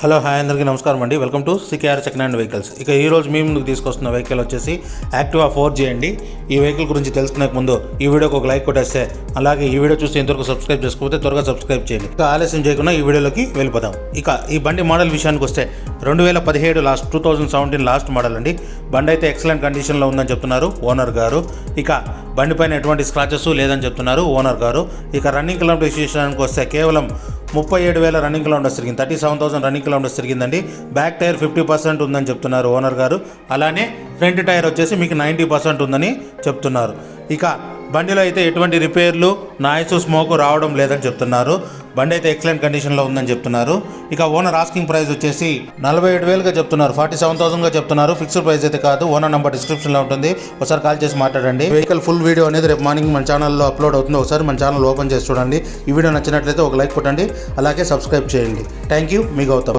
Hello hi అందరికీ నమస్కారం అండి. Welcome to CKR second hand vehicles. ఇక ఈరోజు మీ ముందుకు తీసుకొస్తున్న వెహికల్ వచ్చేసి యాక్టివా 4G అండి. ఈ వెహికల్ గురించి తెలుసుకునే ముందు ఈ వీడియోకి ఒక లైక్ కొట్టేస్తే, అలాగే ఈ వీడియో చూసి ఇంతవరకు సబ్స్క్రైబ్ చేసుకోకపోతే త్వరగా సబ్స్క్రైబ్ చేయండి. ఇక ఆలస్యం చేయకుండా ఈ వీడియోలోకి వెళ్ళిపోదాం. ఇక ఈ బండి మోడల్ విషయానికి వస్తే 2017 లాస్ట్ 2017 లాస్ట్ మోడల్ అండి. బండి అయితే ఎక్సలెంట్ కండిషన్లో ఉందని చెప్తున్నారు ఓనర్ గారు. ఇక బండి పైన ఎటువంటి స్క్రాచెస్ లేదని చెప్తున్నారు ఓనర్ గారు. ఇక రన్నింగ్ కిలోమీటర్ విషయానికి వస్తే కేవలం 37,000 రన్నింగ్ కిలోమీటర్స్ తిరిగింది. 37,000 రన్నింగ్ కిలోమీటర్స్ తిరిగిందండి. బ్యాక్ టైర్ 50% ఉందని చెప్తున్నారు ఓనర్ గారు. అలానే ఫ్రంట్ టైర్ వచ్చేసి మీకు 90% ఉందని చెప్తున్నారు. ఇక బండిలో అయితే ఎటువంటి రిపేర్లు, నాయిస్, స్మోక్ రావడం లేదని చెప్తున్నారు. బండి అయితే ఎక్సలెంట్ కండిషన్లో ఉందని చెప్తున్నారు. ఇక ఓనర్ ఆస్కింగ్ ప్రైస్ వచ్చేసి 47,000గా చెప్తున్నారు. 47,000గా చెప్తున్నారు. ఫిక్స్డ్ ప్రైస్ అయితే కాదు. ఓనర్ నెంబర్ డిస్క్రిప్షన్లో ఉంటుంది, ఒకసారి కాల్ చేసి మాట్లాడండి. వెహికల్ ఫుల్ వీడియో అనేది రేపు మార్నింగ్ మన ఛానల్లో అప్లోడ్ అవుతుంది. ఒకసారి మన ఛానల్ ఓపెన్ చేసి చూడండి. ఈ వీడియో నచ్చినట్లయితే ఒక లైక్ కొట్టండి, అలాగే సబ్స్క్రైబ్ చేయండి. థ్యాంక్ యూ, మీ గౌతమ్.